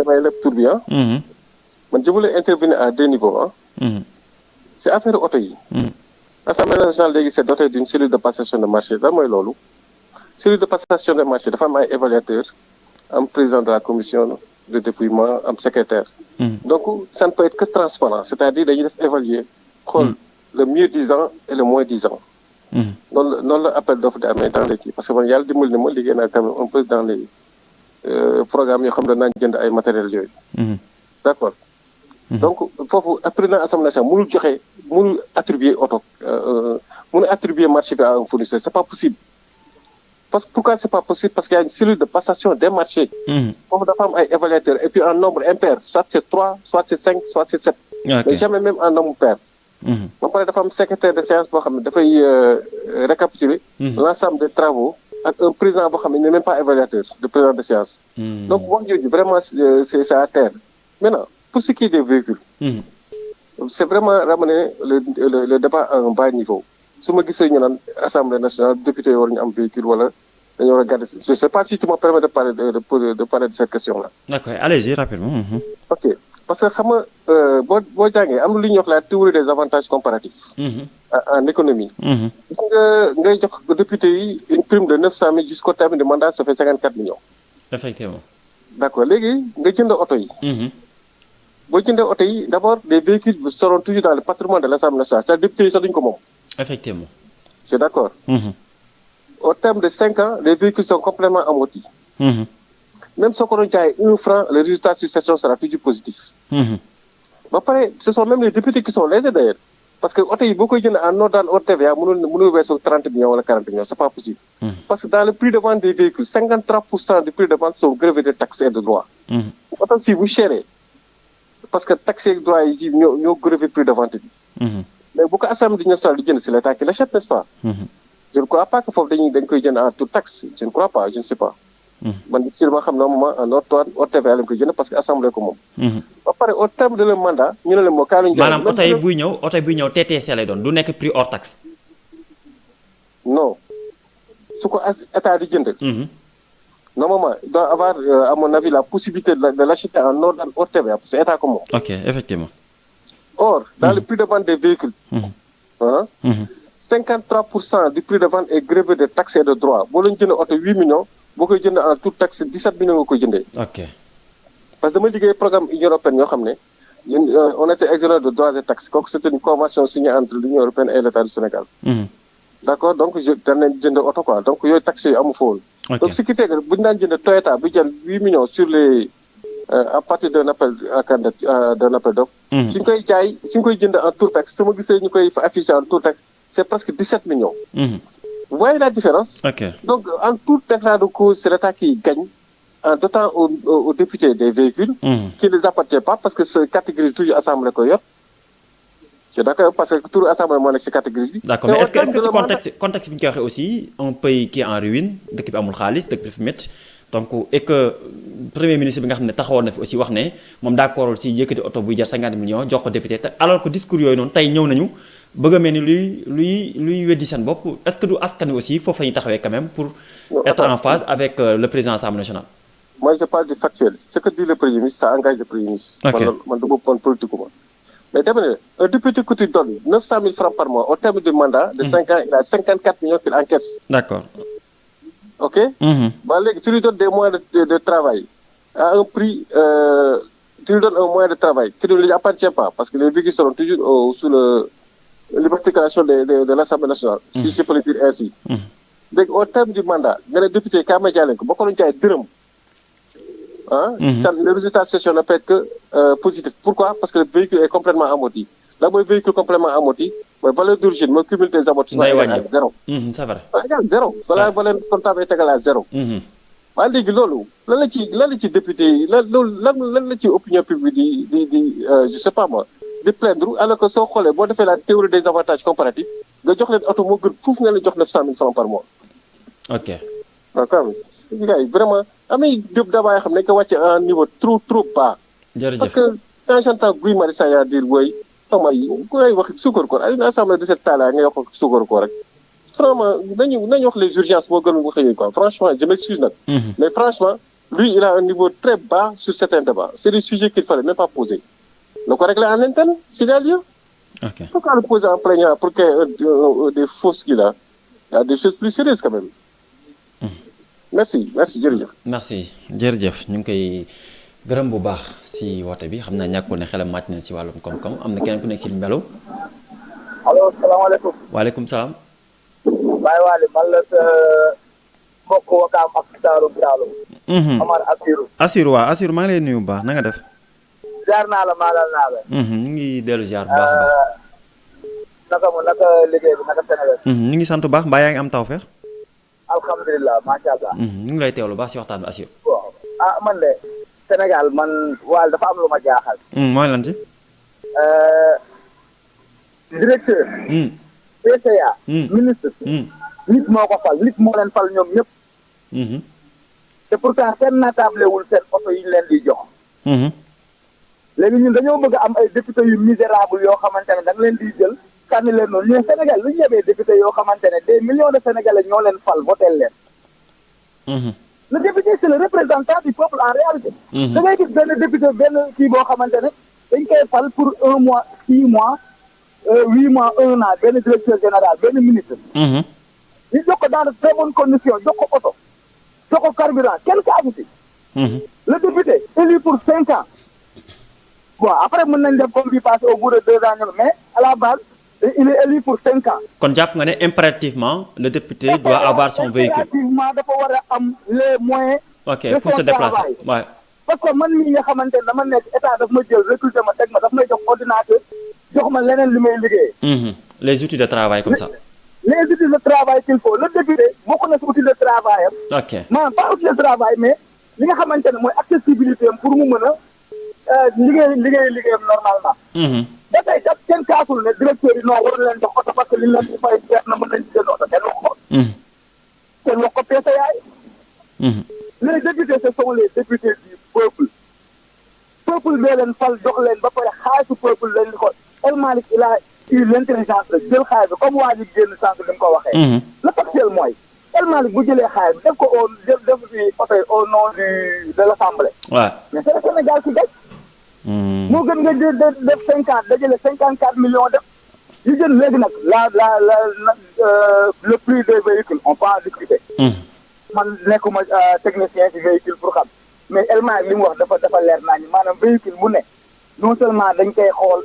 damay leb tur bi man je voulais intervenir à deux niveaux c'est affaire oto yi. Assemblée nationale léegi c'est doté d'une cellule de passation de marché lan mooy loolu. cellule de passation de marché dafa am ay évaluateur am président de la commission de dépouillement am secrétaire. donc ça ne peut être que transparent c'est-à-dire dañuy def évaluer xool le mieux disant et le moins disant. noonu la appel d'offre di amee dans les kii parce que man yàlla dimbali na ma liggéey naa quand même un peu dans les programmes yoo xam ne naan jënd ay matériels yooyu. d'accord. donc foofu président assemblée nationale mënul attribuer oto mënul attribuer marché bi à un fournisseur c'est pas possible. Pourquoi c'est pas possible? Parce qu'il y a une cellule de passation des marchés. Foofu dafa am ay évaluateurs et puis en nombre impair soit c'est 3 soit c'est 5 soit c'est 7. mais jamais même en nombre pair. ba pare dafa am secrétaire de séance boo xam ne dafay récapituler l'ensemble des travaux ak un président boo xam ne n'est même pas évaluateur de président de séance. donc wax jooju vraiment c'est à terre. Maintenant pour ce qui est des véhicules. c'est vraiment ramener le débat à un bas niveau. su ma gisee ñu naan assemblée nationale député war ñu am véhicule wala dañoo war a garder je sais pas si tu me permets de parler de parler de cette question là. d'accord allez-y rapidement. ok parce que xam nga boo jàngee am na lu ñuy wax la théorie des avantages comparatifs. en économie. gis nga ngay jox député yi une prime de 900 000 jusqu'au terme du mandat ça fait 54 millions. effectivement. d'accord léegi nga jënd oto yi. boo jëndee oto yi d'abord les véhicules seront toujours dans le patrimoine de l'Assemblée nationale c'est-à-dire député yi sax duñu ko moom. effectivement. je suis d'accord. Au terme de 5 ans les véhicules sont complètement amortis. Même soo ko doon jaayee 1 franc le résultat de succession sera toujours positif. ba pare ce sont même les députés qui sont lésés d'ailleurs parce que oto yi boo koy jënd en ordre hors TVA mënul weesu 30 millions wala 40 millions c'est pas possible. parce que dans le prix de vente des véhicules 53% du prix de vente sont grevés de taxes et de droits. oto fii bu chéré parce que taxes et droits yi ci ñoo grevé prix de vente bi. mais bu ko assemblée nationale di jënd c'est l'État qui l'achète n'est-ce pas. je ne crois pas que foofu dañ koy jënd en toute taxe je ne crois pas je ne sais pas. man si li ma xam ne moment en hors TVA lañ koy jënd parce que assemblée ko moom. ba pare au terme de leur mandat ñu ne leen moo kaa lañu. maanaam oto yi buy ñëw TTC lay doon du nekk prix hors taxe. non su ko état di jënd. normalement il doit avoir à mon avis la possibilité de l'acheter en ordre hors TVA parce que état ko moom. ok effectivement. Or, dans le prix de vente des véhicules, 53% du prix de vente est grevé de taxes et de droits. Si vous avez 8 millions, vous avez en toute taxe 17 millions. Ok. Parce que dans le programme Union européenne, on était exonéré de droits et taxes. C'était une convention signée entre l'Union européenne et l'État du Sénégal. D'accord? Donc, je donne auto quoi. Donc, il y a des taxes à Moufoul. Donc, ce qui fait que si vous avez Toyota, vous avez 8 millions sur les. À partir d'un appel d'offre. Si ñu koy jaay si ñu koy jënd en tour taxe sama gisee ñu koy afficher en tour taxe c'est presque 17 millions. Vous voyez la différence. Donc en tout état de cause c'est l'État qui gagne en dotant aux députés des véhicules. qui ne les appartient pas parce que cette catégorie toujours assemblée ko yor. je suis d'accord parce que tout assemblée moo nekk ci catégorie bi. d'accord mais est-ce que ci contexte bi ñu koy waxee aussi un pays qui est en ruine dëkk bi amul xaalis dëkk bi fi métti. donc et que premier ministre bi nga xam ne taxawoon na fi aussi wax ne moom d'accordul ci yëkkati oto buy jar 50 millions jox ko député te alors que discours yooyu noonu tey ñëw nañu bëgg a mel ni luy weddi seen bopp est-ce que du askan wi aussi foofu la ñuy taxawee quand même pour être en phase avec le président de l'Assemblée nationale. moi je parle du factuel ce que dit le premier ministre ça engage le premier ministre. man du ma pon politiquement. mais dama ne un député qui te donne 900 000 francs par mois au terme du mandat de 5 ans il a 54 millions qu'il encaisse. D'accord. Ok. Tu lui donnes des moyens de travail à un prix, tu lui donnes un moyen de travail qui ne lui appartient pas parce que les véhicules seront toujours sous l'immatriculation de l'Assemblée nationale, si je peux le dire ainsi. Donc au terme du mandat, le député Kama Dialenko, beaucoup de gens diront, le résultat de session ne peut être que positif. Pourquoi? Parce que le véhicule est complètement amorti. Là, le véhicule complètement amorti, la valeur d'origine, le cumul des amortissements est égal à 0. C'est vrai. Égal à 0. La valeur comptable est égale à 0. waaye léegi loolu lan la ci député yi lan la ci opinion publique di je sais pas moi di plaindre alors que soo xoolee boo defee la théorie des avantages comparatifs nga jox leen oto moo gën fuuf nga leen jox 900 000 francs par mois. ok. waaw quand même gars yi vraiment am nañu débat yoo xam ne dañu ko wàcce à un niveau trop bas. jërëjëf parce que quand j'entends Guy Marius Sagna dire woy xam nga ku ngay wax suukar koor ay assemblée de cette taille ngay wax suukar koor rek. Vraiment, nañu wax les urgences moo gën a xëyee quoi franchement je m'excuse nag. mais franchement lui il a un niveau très bas sur certains débats c'est des sujets qu'il fallait même pas poser na ko régler en interne s'il y a lieu. ok Pourquoi le poser en plaignant pour que des fausses qu'il a il y a des choses plus sérieuses quand même. merci jërëjëf. merci jërëjëf ñu ngi koy gërëm bu baax si woote bi xam naa ñàkkul ne xelam màcc na si wàllum koom-koom am na keneen ku nekk si ligne bi allo. allo salaamaaleykum. waaleykum salaam. Baye Waly man la sa mbokk Wakaam ak Saalum Saalum. Omar Assirou waaw Assirou maa ngi lay nuyu bu baax na nga def. ziar naa la maalal naa la. ñu ngi dellu ziar bu baax a baax. naka liggéey bi naka Sénégal. ñu ngi sant bu baax mbaa yaa ngi am tawfeex. alhamdulilah macha allah. ñu ngi lay teewlu baax si waxtaan bi Assirou. Man de Sénégal man Waly dafa am lu ma jaaxal. mooy lan si. directeur. PCA. ministre. nit moo ko fal nit moo leen fal ñoom ñëpp. te pourtant seen natable wul seen oto yi ñu leen di jox. léegi ñun dañoo bëgg am ay député yu misérable yoo xamante ne da nga leen di jël sànni leen noonu ñu Sénégal lu ñu yebee député yoo xamante ne des millions de Sénégalais ñoo leen fal voté leen. le député c'est le représentant du peuple en réalité. da ngay gis benn député benn kii boo xamante ne dañ koy fal pour 1 mois 6 mois 8 mois 1 an benn directeur général benn ministre. ñu jox ko dans de très bonnes conditions jox ko oto jox ko carburant kenn kaasu si. le député élu pour 5 ans. bon après mën nañ def comme bi passé au bout de 2 ans mais à la base il est élu pour 5 ans. kon jàpp nga ne impérativement le député doit avoir son véhicule. impérativement dafa war a am les moyens. ok pour se déplacer waaw. parce que man mii nga xamante ne dama nekk état daf ma jël recruter ma teg ma daf may jox ordinateur jox ma leneen li may liggéeyee. les outils de travail comme ça. les outils de travail qu'il faut le député bokk na si outil de travail am. ok maanaam pas outil de travail mais li nga xamante ne mooy accessibilité am pour mu mën a liggéeyam normalement. ba tey kat kenn kaasul ne directeur yi non waroon leen jox oto parce que li leen di fay jeex na mën nañ ci jënd oto kenn wax ko. kenn wax ko PCA yi. les députés ce sont les députés du peuple. peuple bee leen fal jox leen ba pare xaalisu peuple leen di ko El Malick il a eu l'intelligence rek jël xaalis bi comme waa ji génn sànq ni mu ko waxee. la tax jël mooy El Malick bu jëlee xaalis bi def ko def fi oto yi au nom de l'Assemblée. waaw mais c'est le Sénégal qui gagne. moo gën nga def 50 dajale 54 millions def yu jën léegi nag le prix des véhicules on peut en discuter. man nekkuma technicien ci véhicule pour xam mais El Malick li mu wax dafa leer naa ñu maanaam véhicule bu ne non seulement dañ koy xool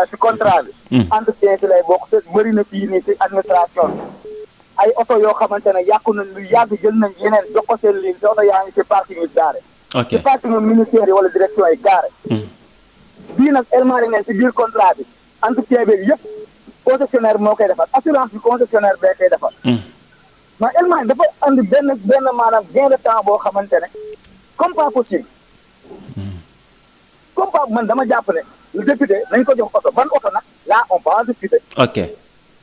ci contrat bi. entretien ci lay bokk te bëri na fii nii ci administration bi ay oto yoo xamante ne yàqu nañ lu yàgg jël nañ yeneen jox ko seen ligne te oto yaa ngi ci parking yi gaare. ok ci parking ministère yi wala direction yi gaare. bii nag El Malick ne ci biir contrat bi entretien bi yëpp concessionnaire moo koy defar assurance bi concessionnaire bee koy defar. mais El Malick dafa andi benn maanaam gain de temps boo xamante ne comme pas possible. comme pas man dama jàpp ne le député nañ ko jox oto ban oto nag là on peut en discuter. ok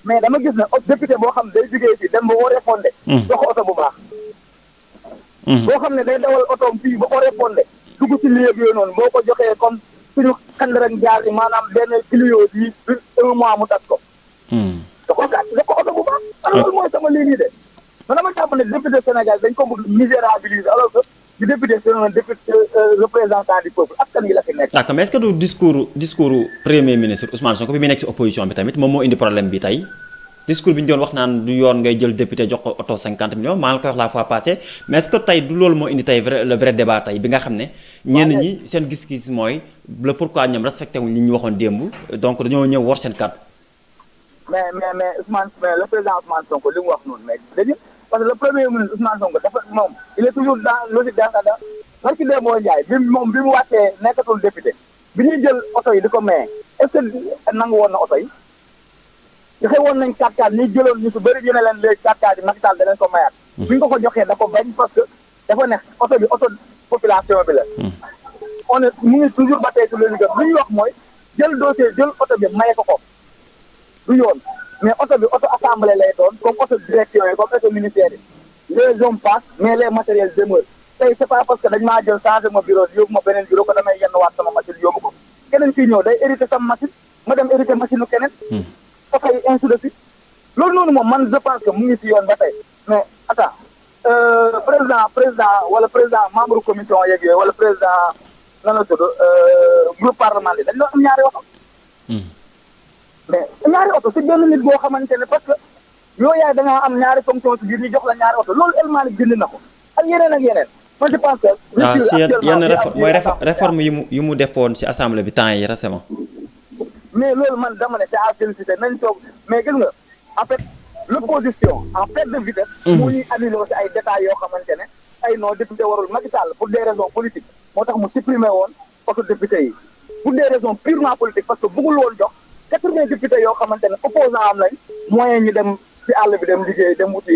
mais dama gis ne député boo xam day jógee fii dem ba Oré Fondé. jox ko oto bu baax. boo xam ne day dawal otoom fii ba Oré Fondé dugg ci lieu yooyu noonu boo ko joxee comme suñu xandarak jaar yi maanaam benn Clio yi 1 mois mu tas ko. da ko gàtt da ko oto bu baax. loolu mooy sama ligne de. man dama jàpp ne député Sénégal dañ ko bëgg misérabiliser alors que du député c'est un député représentant du peuple askan gi la fi nekk. d'accord mais est-ce que du discours premier ministre Ousmane Sonko bi mu nekk ci opposition bi tamit moom moo indi problème bi tey discours bi ñu doon wax naan du yoon ngay jël député jox ko oto 50 millions maa ngi koy wax la fois passée mais est-ce que tey du loolu moo indi tey le vrai débat tey bi nga xam ne. ñenn ñi seen gis-gis mooy le pourquoi ñoom respecté wuñ li ñu waxoon démb donc dañoo ñëw war seen kàddu. mais le président Ousmane Sonko li mu wax noonu mais dëgg parce que le premier ministre Ousmane Sonko dafa moom il est toujours dans logique dans parce que Demba Ndiaye bi mu wàccee nekkatul député bi ñuy jël oto yi di ko maye est-ce que nangu woon na oto yi joxe woon nañ 4x4 ñi jëloon ñu su bëri ñu ne leen léegi 4x4 yi Macky Sall da leen ko mayaat. bi ñu ko joxee da ko bañ parce que dafa nekk oto bi oto population bi la. on est mu ngi toujours ba tey ci logique li ñuy wax mooy jël dossier jël oto bi maye ko du yoon. mais oto bi oto assemblée lay doon comme oto direction yi comme oto ministère yi les hommes passent mais les matériels demeurent tey c'est pas parce que dañ maa jël changé ma bureau yóbbu ma beneen bureau ko damay yenn waat sama machine yóbbu ko keneen kii ñëw day hérité sama machine ma dem hérité machine u keneen oto yi ainsi de suite loolu noonu moom man je pense que mu ngi si yoon ba tey mais attends président wala président membre commission yeeg yooyu wala président nan la tudd groupe parlementaire dañ doon am ñaari oto. mais ñaari oto si benn nit boo xamante ne parce que yow yaay da ngaa am ñaari fonction si biir ñu jox la ñaari oto loolu El Malick bind na ko ak yeneen ak yeneen. moi je pense que. si yenn mooy réforme yu mu defoon si assemblée bi temps yi récemment. mais loolu man dama ne c'est à féliciter nañ toog mais gis nga en fait l'opposition en perte de vitesse. mu ñuy annulé si ay détails yoo xamante ne ay non député warul Macky Sall pour des raisons politiques moo tax mu supprimer woon oto député yi pour des raisons purement politiques parce que bëggul woon jox 80 députés yoo xamante ne opposant am lañ moyen ñu dem si àll bi dem liggéey dem wuti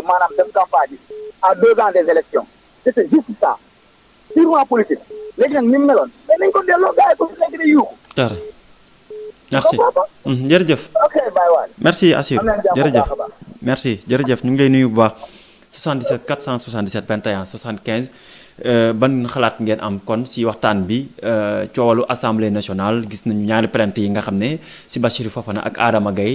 maanaam dem campagne yi à 2 ans des élections c'était juste ça purement politique léegi nag ni mu meloon mais nañ ko delloo gars yi ko nekk di yuuxu. merci jërëjëf. ok bye waay. merci Assir jërëjëf merci jërëjëf ñu ngi lay nuyu bu baax 77 477 21 75 ban xalaat ngeen am kon ci waxtaan bi coowalu assemblée nationale gis nañu ñaari plainte yi nga xam ne ci Bassirou Fofana ak Adama Gaye